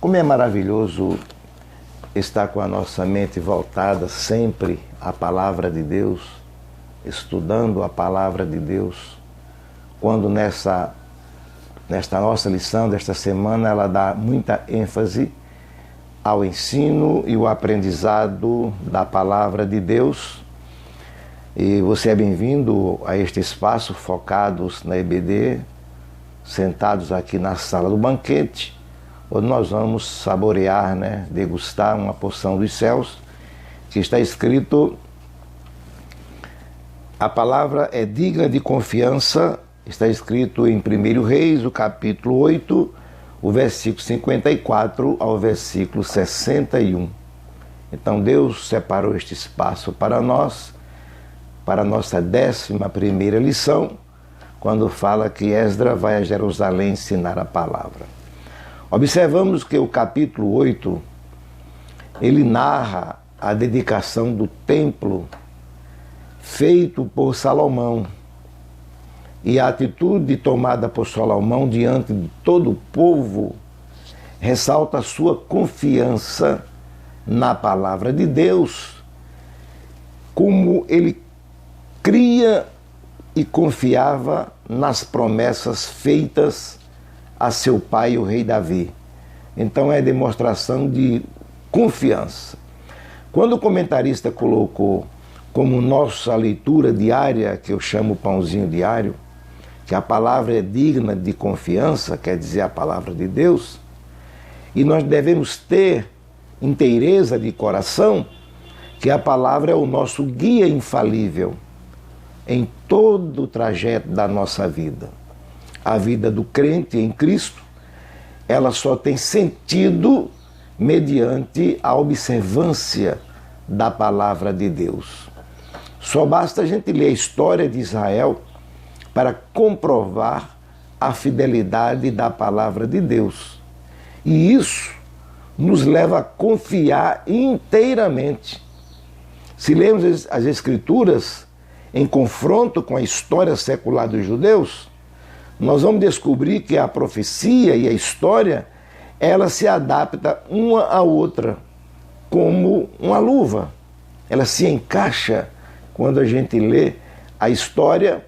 Como é maravilhoso estar com a nossa mente voltada sempre à Palavra de Deus, estudando a Palavra de Deus, quando nesta nossa lição desta semana ela dá muita ênfase ao ensino e o aprendizado da Palavra de Deus. E você é bem-vindo a este espaço, focados na EBD, sentados aqui na sala do banquete, onde nós vamos saborear, degustar uma porção dos céus, que está escrito: a palavra é digna de confiança. Está escrito em 1 Reis, o capítulo 8, o versículo 54 ao versículo 61. Então Deus separou este espaço para nós, para a nossa 11ª lição, quando fala que Esdras vai a Jerusalém ensinar a palavra. Observamos que o capítulo 8, ele narra a dedicação do templo feito por Salomão e a atitude tomada por Salomão diante de todo o povo ressalta a sua confiança na palavra de Deus, como ele cria e confiava nas promessas feitas a seu pai, o rei Davi. Então é demonstração de confiança. Quando o comentarista colocou como nossa leitura diária, que eu chamo pãozinho diário, que a palavra é digna de confiança, quer dizer, a palavra de Deus, e nós devemos ter inteireza de coração, que a palavra é o nosso guia infalível em todo o trajeto da nossa vida. A vida do crente em Cristo, ela só tem sentido mediante a observância da palavra de Deus. Só basta a gente ler a história de Israel para comprovar a fidelidade da palavra de Deus. E isso nos leva a confiar inteiramente. Se lermos as Escrituras em confronto com a história secular dos judeus, nós vamos descobrir que a profecia e a história, ela se adapta uma à outra, como uma luva. Ela se encaixa quando a gente lê a história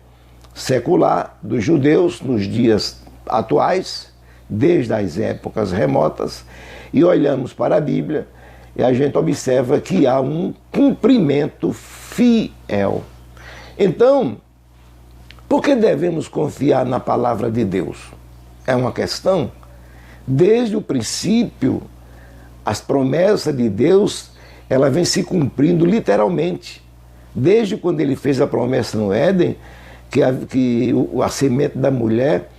secular dos judeus nos dias atuais, desde as épocas remotas, e olhamos para a Bíblia e a gente observa que há um cumprimento fiel. Então, por que devemos confiar na palavra de Deus? É uma questão. Desde o princípio, as promessas de Deus, ela vem se cumprindo literalmente. Desde quando ele fez a promessa no Éden, que a semente da mulher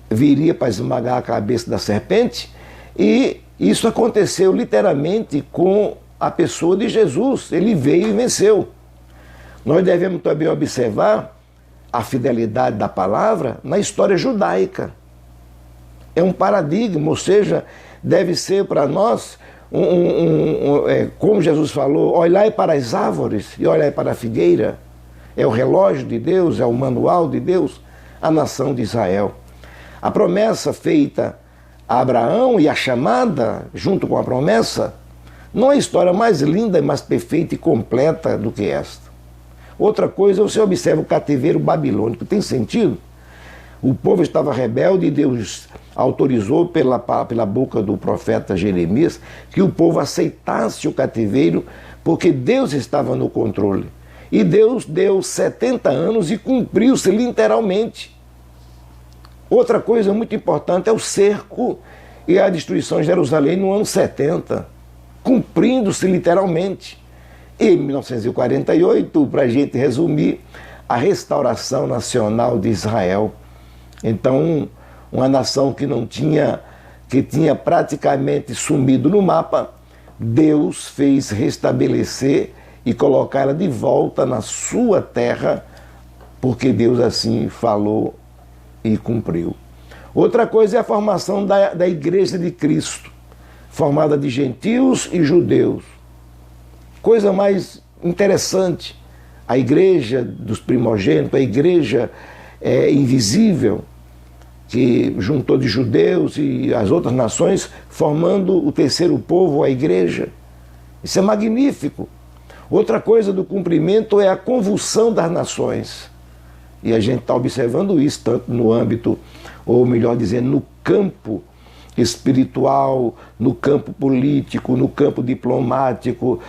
viria para esmagar a cabeça da serpente, e isso aconteceu literalmente com a pessoa de Jesus. Ele veio e venceu. Nós devemos também observar a fidelidade da palavra na história judaica. É um paradigma, ou seja, deve ser para nós, como Jesus falou, olhai para as árvores e olhai para a figueira. É o relógio de Deus, é o manual de Deus, a nação de Israel. A promessa feita a Abraão e a chamada junto com a promessa, não há história mais linda, mais perfeita e completa do que esta. Outra coisa, você observa o cativeiro babilônico. Tem sentido? O povo estava rebelde e Deus autorizou pela boca do profeta Jeremias que o povo aceitasse o cativeiro, porque Deus estava no controle. E Deus deu 70 anos e cumpriu-se literalmente. Outra coisa muito importante é o cerco e a destruição de Jerusalém no ano 70, cumprindo-se literalmente. Em 1948, para a gente resumir, a restauração nacional de Israel. Então, uma nação que tinha praticamente sumido no mapa, Deus fez restabelecer e colocar ela de volta na sua terra, porque Deus assim falou e cumpriu. Outra coisa é a formação da Igreja de Cristo, formada de gentios e judeus. Coisa mais interessante, a igreja dos primogênitos, a igreja invisível, que juntou de judeus e as outras nações, formando o terceiro povo, a igreja. Isso é magnífico. Outra coisa do cumprimento é a convulsão das nações. E a gente está observando isso, tanto no âmbito, ou melhor dizendo, no campo espiritual, no campo político, no campo diplomático,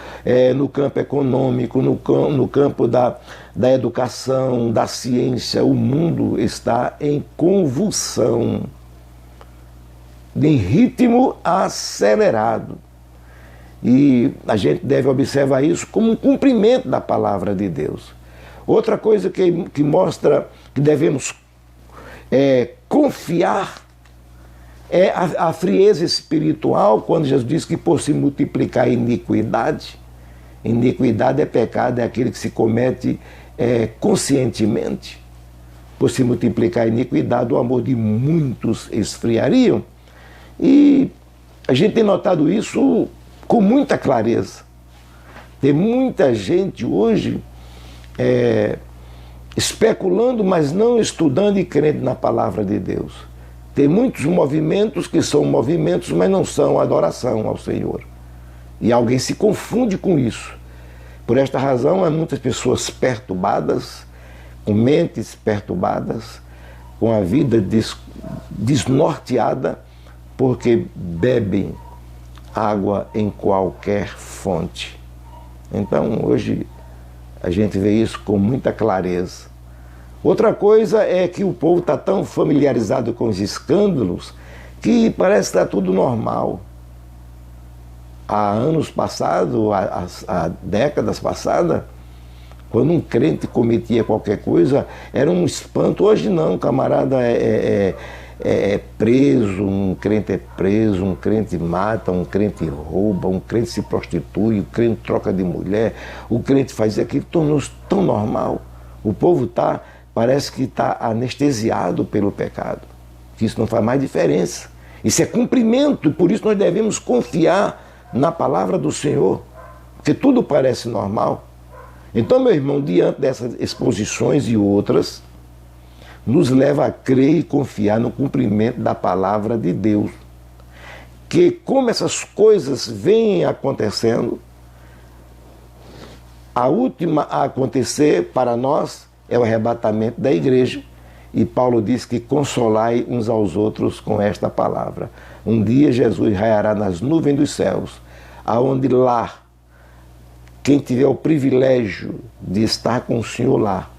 no campo econômico, no campo da educação, da ciência. O mundo está em convulsão, em ritmo acelerado. E a gente deve observar isso como um cumprimento da palavra de Deus. Outra coisa que mostra que devemos confiar é a frieza espiritual, quando Jesus diz que por se multiplicar a iniquidade é pecado, é aquele que se comete conscientemente. Por se multiplicar a iniquidade, o amor de muitos esfriariam. E a gente tem notado isso com muita clareza. Tem muita gente hoje especulando, mas não estudando e crendo na palavra de Deus. Tem muitos movimentos que são movimentos, mas não são adoração ao Senhor. E alguém se confunde com isso. Por esta razão, há muitas pessoas perturbadas, com mentes perturbadas, com a vida desnorteada, porque bebem água em qualquer fonte. Então, hoje, a gente vê isso com muita clareza. Outra coisa é que o povo está tão familiarizado com os escândalos que parece que está tudo normal. Há anos passados, há décadas passadas, quando um crente cometia qualquer coisa, era um espanto. Hoje não, o camarada é preso, um crente é preso, um crente mata, um crente rouba, um crente se prostitui, um crente troca de mulher, o crente faz aquilo, tornou-se tão normal. O povo parece que está anestesiado pelo pecado, que isso não faz mais diferença. Isso é cumprimento, e por isso nós devemos confiar na palavra do Senhor, porque tudo parece normal. Então, meu irmão, diante dessas exposições e outras, nos leva a crer e confiar no cumprimento da palavra de Deus. Que como essas coisas vêm acontecendo, a última a acontecer para nós é o arrebatamento da igreja. E Paulo diz que consolai uns aos outros com esta palavra. Um dia Jesus raiará nas nuvens dos céus, aonde lá, quem tiver o privilégio de estar com o Senhor lá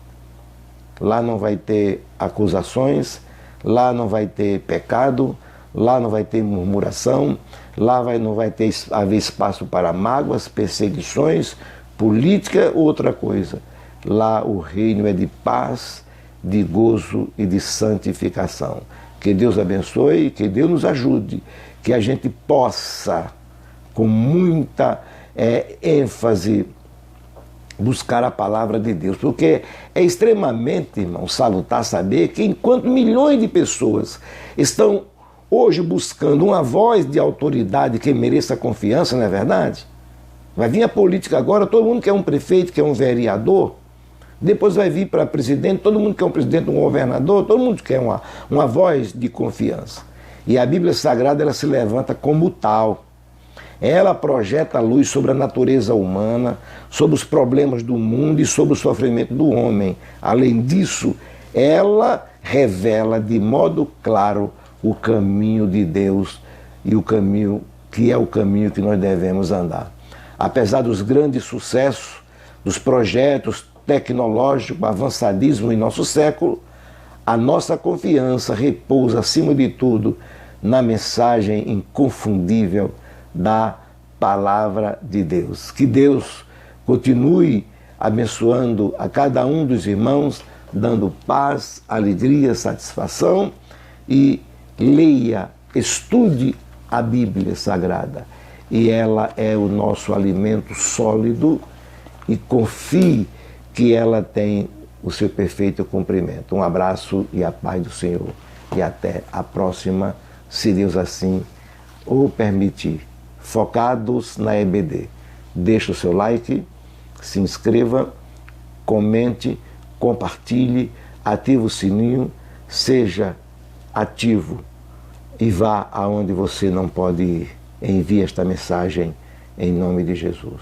não vai ter acusações, lá não vai ter pecado, lá não vai ter murmuração, lá não vai haver espaço para mágoas, perseguições, política ou outra coisa. Lá o reino é de paz, de gozo e de santificação. Que Deus abençoe, que Deus nos ajude, que a gente possa, com muita ênfase, buscar a palavra de Deus, porque é extremamente, irmão, salutar saber que enquanto milhões de pessoas estão hoje buscando uma voz de autoridade que mereça confiança, não é verdade? Vai vir a política agora, todo mundo quer um prefeito, quer um vereador, depois vai vir para presidente, todo mundo quer um presidente, um governador, todo mundo quer uma voz de confiança. E a Bíblia Sagrada, ela se levanta como tal. Ela projeta a luz sobre a natureza humana, sobre os problemas do mundo e sobre o sofrimento do homem. Além disso, ela revela de modo claro o caminho de Deus e o caminho que é o caminho que nós devemos andar. Apesar dos grandes sucessos, dos projetos tecnológicos, avançadismo em nosso século, a nossa confiança repousa, acima de tudo, na mensagem inconfundível da palavra de Deus. Que Deus continue abençoando a cada um dos irmãos, dando paz, alegria, satisfação, e leia, estude a Bíblia Sagrada. E ela é o nosso alimento sólido, e confie que ela tem o seu perfeito cumprimento. Um abraço e a paz do Senhor. E até a próxima, se Deus assim o permitir. Focados na EBD. Deixe o seu like, se inscreva, comente, compartilhe, ative o sininho, seja ativo e vá aonde você não pode ir. Envie esta mensagem em nome de Jesus.